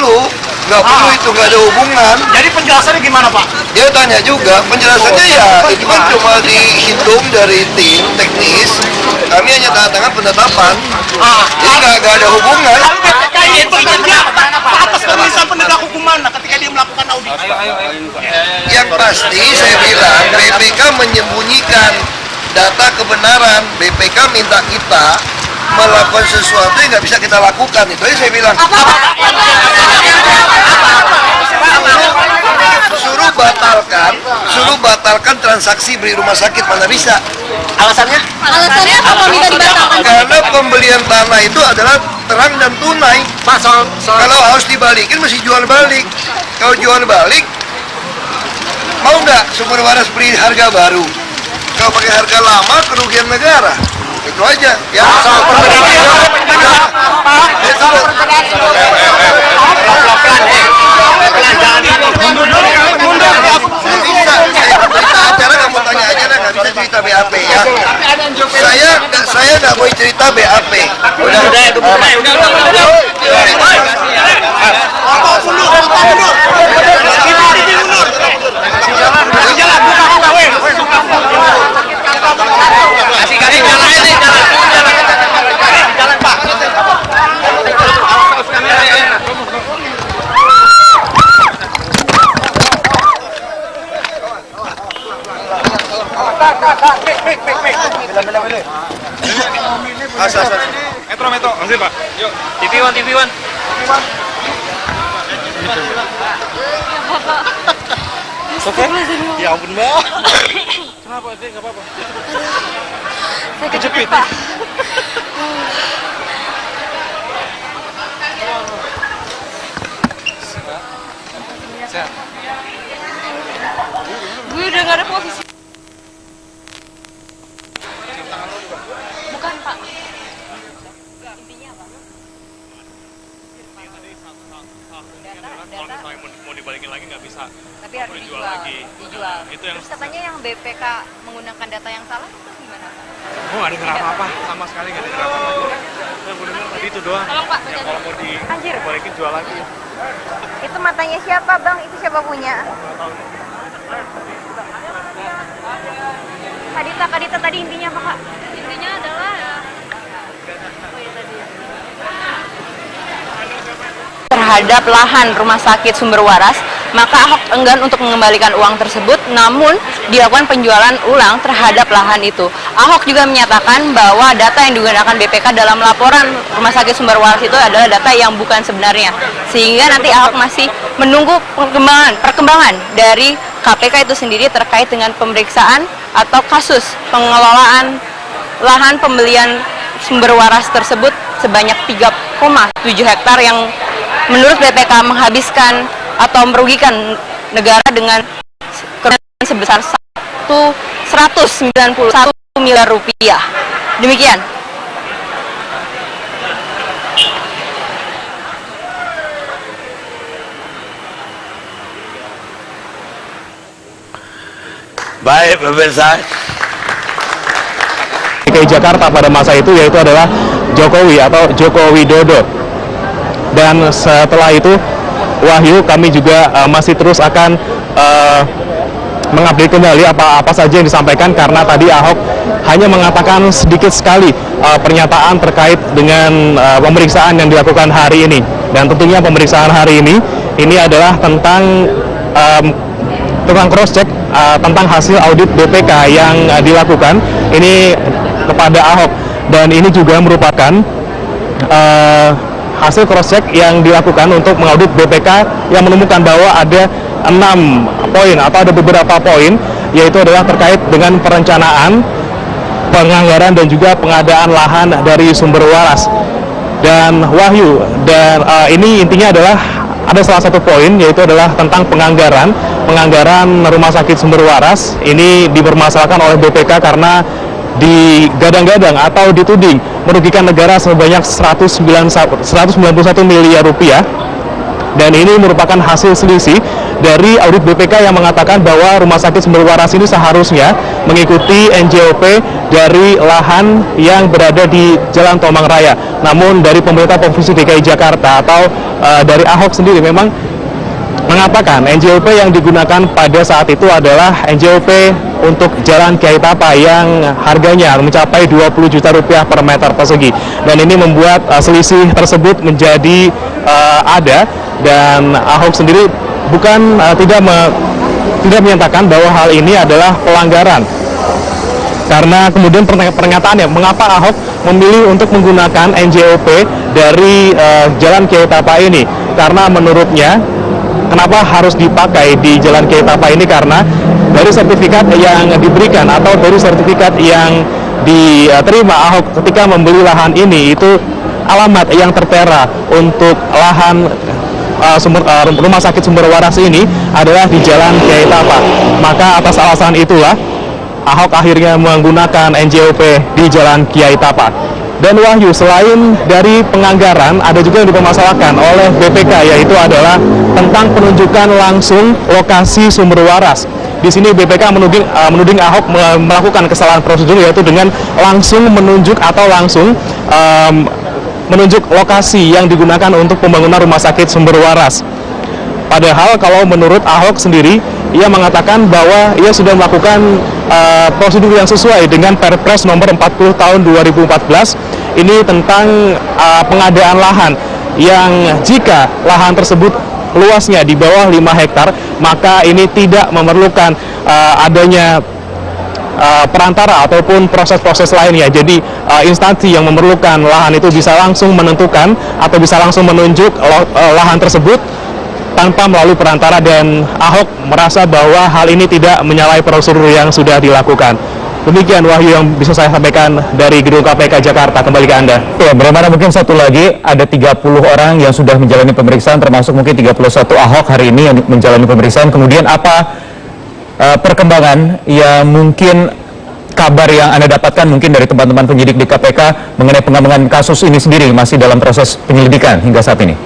perlu itu, nggak ada hubungan. Jadi penjelasannya gimana, Pak? Dia tanya juga, penjelasannya ya itu kan cuma dihitung dari tim teknis. Kami hanya tanda tangan penetapan. Jadi nggak ada hubungan. Lalu BPK ini bekerja atas tulisan penegak hukum mana ketika dia melakukan audit? Yang pasti saya bilang BPK menyembunyikan data kebenaran. BPK minta kita melakukan sesuatu yang nggak bisa kita lakukan. Itu aja saya bilang. Suruh batalkan transaksi beli rumah sakit, mana bisa. Alasannya? Alasannya apa minta dibatalkan? Karena pembelian tanah itu adalah terang dan tunai. Pak, Kalau harus dibalikin mesti jual balik. Kalau jual balik, mau nggak Sumber Waras beli harga baru? Kalau pakai harga lama, kerugian negara. Itu aja. Ya, soal acara kamu tanya aja lah, nggak bisa cerita BAP ya. Saya nggak mau cerita BAP. Udah. Metro, masih Pak. Yuk, TV1. Oke? Ya ampun, Mbak. Kenapa sih? Gak apa-apa. Saya kejepit, Pak. Sehat. Gue udah gak ada posisi. Bukan, Pak. Intinya apa? Kalau misalnya mau dibalikin lagi nggak bisa. Tapi harus dijual. Itu yang Terus katanya yang BPK menggunakan data yang salah itu gimana, Pak? Oh, nggak dengar apa-apa, sama sekali nggak dengar apa-apa. Yang gue dengar tadi itu doang. Tolong, Pak, Ya kalau mau dibalikin jual lagi. Itu matanya siapa, Bang? Itu siapa punya? Kadita tadi intinya apa, Kak? Intinya adalah terhadap lahan rumah sakit Sumber Waras, maka Ahok enggan untuk mengembalikan uang tersebut, namun dilakukan penjualan ulang terhadap lahan itu. Ahok juga menyatakan bahwa data yang digunakan BPK dalam laporan rumah sakit Sumber Waras itu adalah data yang bukan sebenarnya, sehingga nanti Ahok masih menunggu perkembangan dari KPK itu sendiri terkait dengan pemeriksaan atau kasus pengelolaan lahan pembelian Sumber Waras tersebut sebanyak 3,7 hektar yang menurut BPK menghabiskan atau merugikan negara dengan kerugian sebesar 191 miliar rupiah. Demikian. Baik, pemirsa. DKI Jakarta pada masa itu yaitu adalah Jokowi atau Joko Widodo. Dan setelah itu Wahyu, kami juga masih terus akan mengupdate kembali apa saja yang disampaikan, karena tadi Ahok hanya mengatakan sedikit sekali pernyataan terkait dengan pemeriksaan yang dilakukan hari ini. Dan tentunya pemeriksaan hari ini adalah tentang cross check tentang hasil audit BPK yang dilakukan ini kepada Ahok, dan ini juga merupakan hasil cross check yang dilakukan untuk mengaudit BPK yang menemukan bahwa ada 6 poin atau ada beberapa poin, yaitu adalah terkait dengan perencanaan, penganggaran dan juga pengadaan lahan dari Sumber Waras. Dan Wahyu, dan ini intinya adalah ada salah satu poin, yaitu adalah tentang penganggaran rumah sakit Sumber Waras. Ini dipermasalahkan oleh BPK karena digadang-gadang atau dituding merugikan negara sebanyak 191 miliar rupiah. Dan ini merupakan hasil selisih dari audit BPK yang mengatakan bahwa Rumah Sakit Sumber Waras ini seharusnya mengikuti NJOP dari lahan yang berada di Jalan Tomang Raya. Namun dari pemerintah Provinsi DKI Jakarta atau dari Ahok sendiri memang mengatakan NJOP yang digunakan pada saat itu adalah NJOP untuk Jalan Kiai Tapa yang harganya mencapai 20 juta rupiah per meter persegi. Dan ini membuat selisih tersebut menjadi ada, dan Ahok sendiri tidak menyatakan bahwa hal ini adalah pelanggaran. Karena kemudian pernyataannya, mengapa Ahok memilih untuk menggunakan NJOP dari Jalan Kiai Tapa ini? Karena menurutnya, kenapa harus dipakai di Jalan Kiai Tapa ini? Karena dari sertifikat yang diberikan atau dari sertifikat yang diterima Ahok ketika membeli lahan ini, itu alamat yang tertera untuk lahan Rumah Sakit Sumber Waras ini adalah di Jalan Kiai Tapa. Maka atas alasan itulah Ahok akhirnya menggunakan NJOP di Jalan Kiai Tapa. Dan Wahyu, selain dari penganggaran, ada juga yang dipermasalahkan oleh BPK, yaitu adalah tentang penunjukan langsung lokasi sumber waras. Di sini BPK menuding Ahok melakukan kesalahan prosedur, yaitu dengan langsung menunjuk atau langsung menunjuk lokasi yang digunakan untuk pembangunan Rumah Sakit Sumber Waras. Padahal kalau menurut Ahok sendiri, ia mengatakan bahwa ia sudah melakukan prosedur yang sesuai dengan Perpres nomor 40 tahun 2014 ini tentang pengadaan lahan, yang jika lahan tersebut luasnya di bawah 5 hektar, maka ini tidak memerlukan adanya perantara ataupun proses-proses lainnya. Jadi instansi yang memerlukan lahan itu bisa langsung menentukan atau bisa langsung menunjuk lahan tersebut tanpa melalui perantara, dan Ahok merasa bahwa hal ini tidak menyalahi prosedur yang sudah dilakukan. Demikian Wahyu yang bisa saya sampaikan dari Gedung KPK Jakarta. Kembali ke Anda. Ya, bagaimana mungkin satu lagi, ada 30 orang yang sudah menjalani pemeriksaan, termasuk mungkin 31 Ahok hari ini yang menjalani pemeriksaan. Kemudian apa perkembangan yang mungkin kabar yang Anda dapatkan mungkin dari teman-teman penyidik di KPK mengenai pengembangan kasus ini sendiri masih dalam proses penyelidikan hingga saat ini?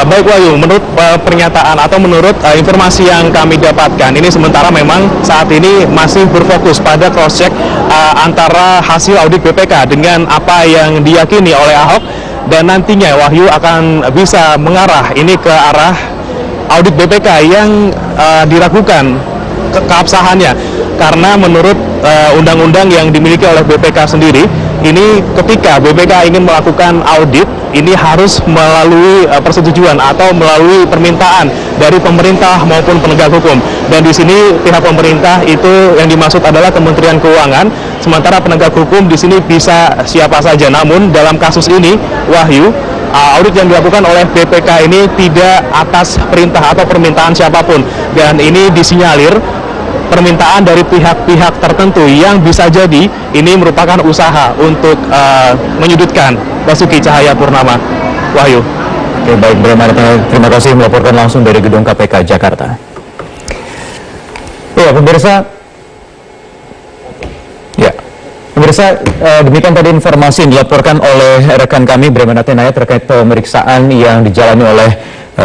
Baik Wahyu, menurut pernyataan atau menurut informasi yang kami dapatkan, ini sementara memang saat ini masih berfokus pada cross-check antara hasil audit BPK dengan apa yang diyakini oleh Ahok, dan nantinya Wahyu akan bisa mengarah ini ke arah audit BPK yang diragukan keabsahannya. Karena menurut undang-undang yang dimiliki oleh BPK sendiri, ini ketika BPK ingin melakukan audit, ini harus melalui persetujuan atau melalui permintaan dari pemerintah maupun penegak hukum. Dan di sini pihak pemerintah itu yang dimaksud adalah Kementerian Keuangan, sementara penegak hukum di sini bisa siapa saja. Namun dalam kasus ini, Wahyu, audit yang dilakukan oleh BPK ini tidak atas perintah atau permintaan siapapun, dan ini disinyalir permintaan dari pihak-pihak tertentu yang bisa jadi ini merupakan usaha untuk menyudutkan Basuki Cahayapurnama. Wahyu. Oke, baik, terima kasih melaporkan langsung dari Gedung KPK Jakarta. Ya, pemirsa, demikian tadi informasi yang dilaporkan oleh rekan kami Bremen Atenaya terkait pemeriksaan yang dijalani oleh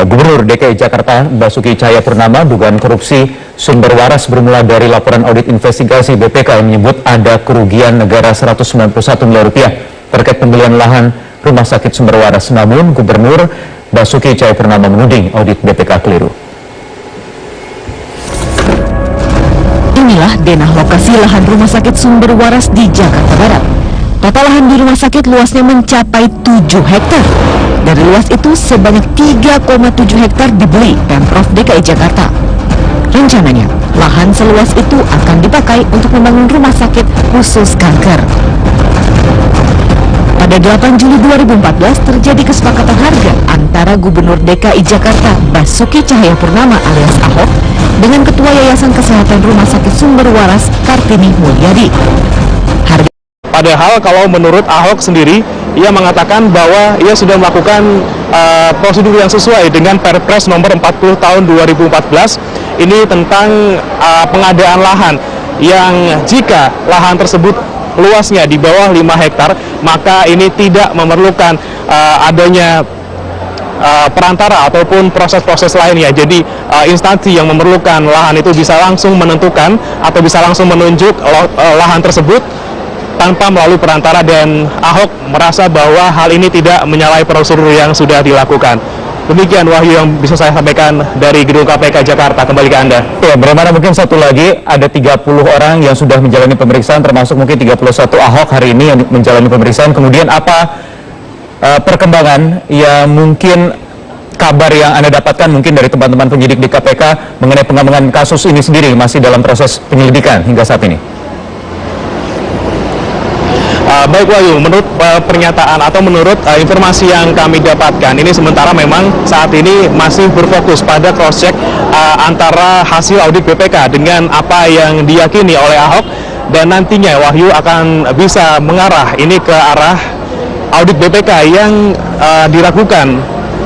Gubernur DKI Jakarta Basuki Cahayapurnama dugaan korupsi sumber waras, bermula dari laporan audit investigasi BPK yang menyebut ada kerugian negara 191 miliar rupiah terkait pembelian lahan Rumah Sakit Sumber Waras. Namun Gubernur Basuki Cahayapurnama menuding audit BPK keliru. Inilah denah lokasi lahan Rumah Sakit Sumber Waras di Jakarta Barat. Total lahan di rumah sakit luasnya mencapai 7 hektar. Dari luas itu sebanyak 3,7 hektar dibeli Pemprov DKI Jakarta. Rencananya, lahan seluas itu akan dipakai untuk membangun rumah sakit khusus kanker. Pada 8 Juli 2014 terjadi kesepakatan harga antara Gubernur DKI Jakarta Basuki Cahayapurnama alias Ahok dengan Ketua Yayasan Kesehatan Rumah Sakit Sumber Waras Kartini Mulyadi. Padahal kalau menurut Ahok sendiri, ia mengatakan bahwa ia sudah melakukan prosedur yang sesuai dengan Perpres nomor 40 tahun 2014 ini tentang pengadaan lahan, yang jika lahan tersebut luasnya di bawah 5 hektar, maka ini tidak memerlukan adanya perantara ataupun proses-proses lainnya. Jadi instansi yang memerlukan lahan itu bisa langsung menentukan atau bisa langsung menunjuk lahan tersebut tanpa melalui perantara, dan Ahok merasa bahwa hal ini tidak menyalahi prosedur yang sudah dilakukan. Demikian Wahyu yang bisa saya sampaikan dari Gedung KPK Jakarta. Kembali ke Anda. Ya, bagaimana mungkin satu lagi, ada 30 orang yang sudah menjalani pemeriksaan, termasuk mungkin 31 Ahok hari ini yang menjalani pemeriksaan. Kemudian apa perkembangan yang mungkin kabar yang Anda dapatkan mungkin dari teman-teman penyidik di KPK mengenai pengembangan kasus ini sendiri masih dalam proses penyelidikan hingga saat ini? Baik Wahyu, menurut pernyataan atau menurut informasi yang kami dapatkan, ini sementara memang saat ini masih berfokus pada cross-check antara hasil audit BPK dengan apa yang diyakini oleh Ahok, dan nantinya Wahyu akan bisa mengarah ini ke arah audit BPK yang diragukan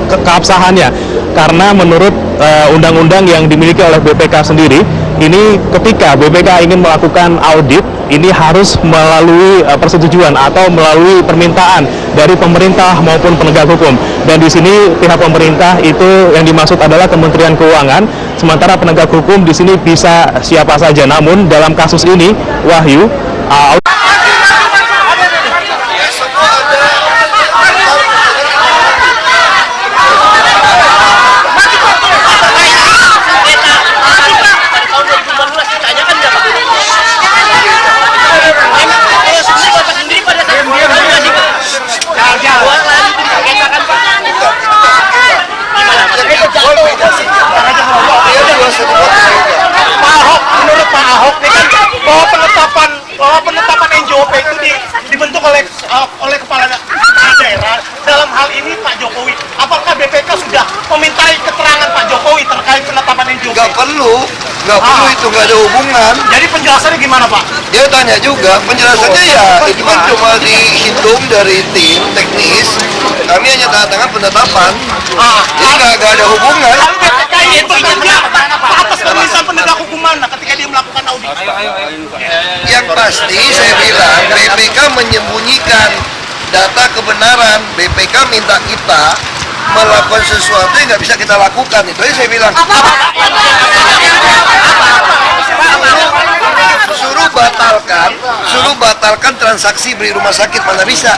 keabsahannya, karena menurut undang-undang yang dimiliki oleh BPK sendiri, ini ketika BPK ingin melakukan audit, ini harus melalui persetujuan atau melalui permintaan dari pemerintah maupun penegak hukum. Dan di sini pihak pemerintah itu yang dimaksud adalah Kementerian Keuangan, sementara penegak hukum di sini bisa siapa saja. Namun dalam kasus ini, Wahyu, menurut Pak Ahok ini kan bahwa penetapan NJOP itu dibentuk oleh kepala daerah. Dalam hal ini Pak Jokowi, apakah BPK sudah memintai keterangan Pak Jokowi terkait penetapan NJOP? Nggak perlu itu, nggak ada hubungan. Jadi penjelasannya gimana Pak? Dia tanya juga, penjelasannya ya itu kan cuma dihitung dari tim teknis. Kami hanya tanda tangan penetapan. Jadi nggak ada hubungan. Lalu BPK ini bekerja atas permintaan penegak hukum mana ketika dia melakukan audit? Yang pasti saya bilang BPK menyembunyikan data kebenaran. BPK minta kita melakukan sesuatu yang nggak bisa kita lakukan. Itu aja saya bilang. Suruh batalkan transaksi beli rumah sakit, mana bisa?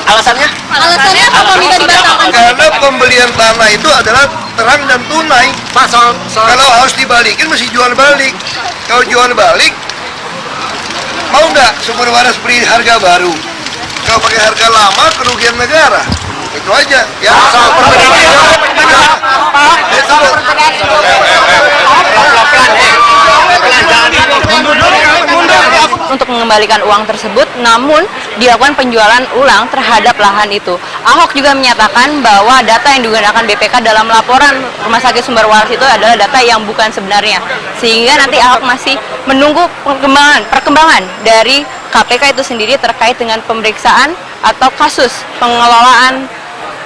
Alasannya? Alasannya apa minta dibatalkan? Karena pembelian tanah itu adalah terang dan tunai. Pak, Kalau harus dibalikin mesti jual balik. Kalau jual balik, mau nggak sumber waras beli harga baru? Kalau pakai harga lama, kerugian negara. Itu aja. Ya, untuk mengembalikan uang tersebut, namun dilakukan penjualan ulang terhadap lahan itu. Ahok juga menyatakan bahwa data yang digunakan BPK dalam laporan Rumah Sakit Sumber Waras itu adalah data yang bukan sebenarnya, sehingga nanti Ahok masih menunggu perkembangan dari KPK itu sendiri terkait dengan pemeriksaan atau kasus pengelolaan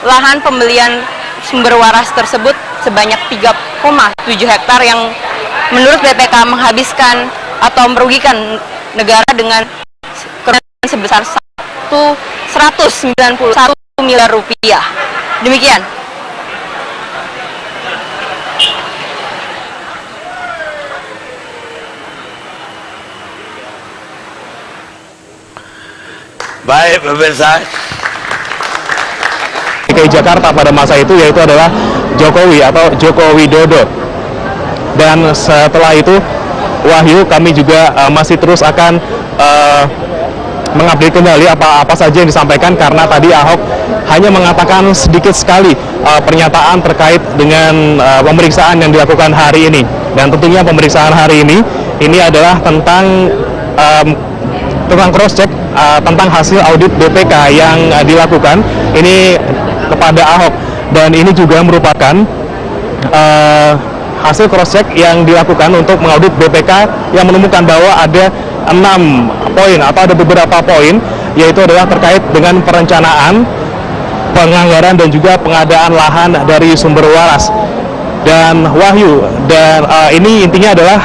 lahan pembelian sumber waras tersebut sebanyak 3,7 hektar yang menurut BPK menghabiskan atau merugikan negara dengan kerugian sebesar 191 miliar rupiah. Demikian. baik pemirsa. DKI Jakarta pada masa itu yaitu adalah Jokowi atau Joko Widodo. Dan setelah itu Wahyu, kami juga masih terus akan mengupdate kembali apa saja yang disampaikan, karena tadi Ahok hanya mengatakan sedikit sekali pernyataan terkait dengan pemeriksaan yang dilakukan hari ini. Dan tentunya pemeriksaan hari ini adalah tentang cross-check tentang hasil audit BPK yang dilakukan ini kepada Ahok, dan ini juga merupakan hasil cross-check yang dilakukan untuk mengaudit BPK yang menemukan bahwa ada 6 poin atau ada beberapa poin, yaitu adalah terkait dengan perencanaan, penganggaran, dan juga pengadaan lahan dari sumber waras. Dan Wahyu, dan ini intinya adalah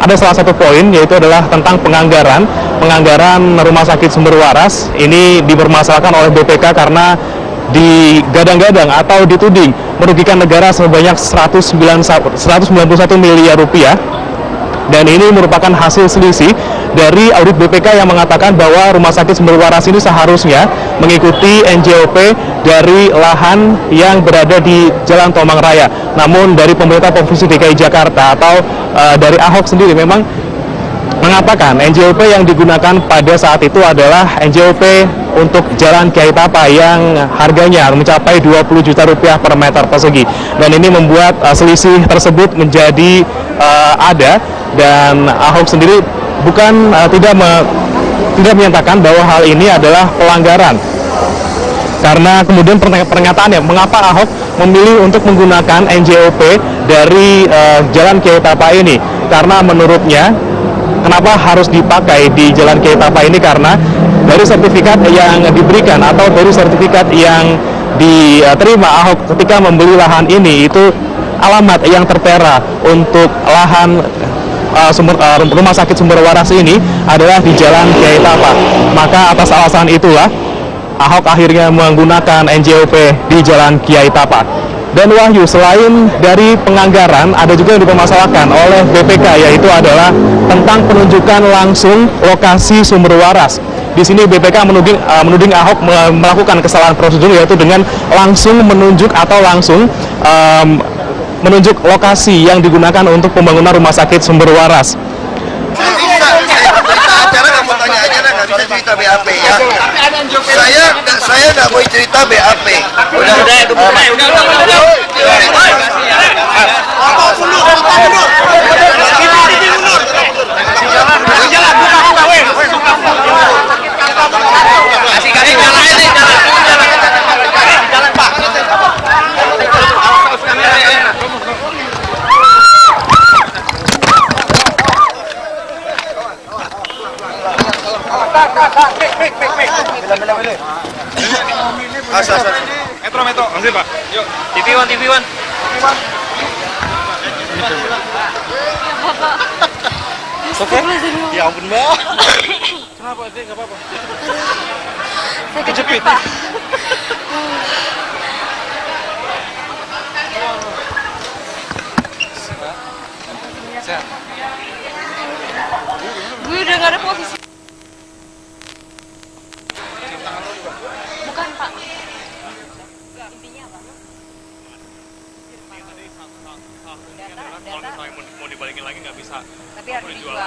ada salah satu poin, yaitu adalah tentang penganggaran Rumah Sakit Sumber Waras. Ini dipermasalahkan oleh BPK karena digadang-gadang atau dituding merugikan negara sebanyak 191 miliar rupiah. Dan ini merupakan hasil selisih dari audit BPK yang mengatakan bahwa Rumah Sakit Sumber Waras ini seharusnya mengikuti NJOP dari lahan yang berada di Jalan Tomang Raya. Namun dari pemerintah Provinsi DKI Jakarta atau dari Ahok sendiri memang mengatakan NJOP yang digunakan pada saat itu adalah NJOP untuk Jalan Kiai Tapa yang harganya mencapai 20 juta rupiah per meter persegi. Dan ini membuat selisih tersebut menjadi ada, dan Ahok sendiri tidak menyatakan bahwa hal ini adalah pelanggaran. Karena kemudian pernyataannya, mengapa Ahok memilih untuk menggunakan NJOP dari Jalan Kiai Tapa ini? Karena menurutnya, kenapa harus dipakai di Jalan Kiai Tapa ini? Karena dari sertifikat yang diberikan atau dari sertifikat yang diterima Ahok ketika membeli lahan ini, itu alamat yang tertera untuk lahan Rumah Sakit Sumber Waras ini adalah di Jalan Kiai Tapa. Maka atas alasan itulah Ahok akhirnya menggunakan NJOP di Jalan Kiai Tapa. Dan Wahyu, selain dari penganggaran, ada juga yang dipermasalahkan oleh BPK, yaitu adalah tentang penunjukan langsung lokasi sumber waras. Di sini BPK menuding Ahok melakukan kesalahan prosedur, yaitu dengan langsung menunjuk atau langsung menunjuk lokasi yang digunakan untuk pembangunan Rumah Sakit Sumber Waras. Acara kamu tanya aja lah, nggak bisa cerita BAP ya. Saya nggak mau cerita BAP. Udah. Metro, langsung Pak. Yuk, TV One. Oke? Ya ampun, Mbak. Kenapa? Nggak apa-apa. Saya kejepit, Pak. Sehat. Gue udah nggak ada posisi. Bukan, Pak. Intinya apa? Kalau misalnya mau dibalikin lagi nggak bisa. Tapi harus dijual.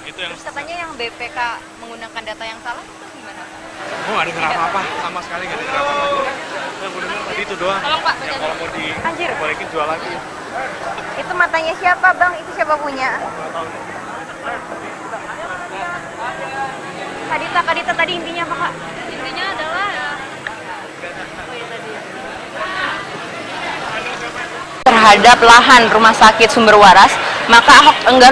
Itu yang Terus katanya yang BPK menggunakan data yang salah itu gimana, Pak? Oh, nggak dengar apa-apa, sama sekali nggak dengar apa-apa. Yang gue dengar tadi itu doang. Tolong, Pak, Yang kalau mau dibalikin jual lagi. Itu matanya siapa, Bang? Itu siapa punya? Kadita tadi intinya apa, Kak? Intinya adalah terhadap lahan Rumah Sakit Sumber Waras, maka Ahok enggan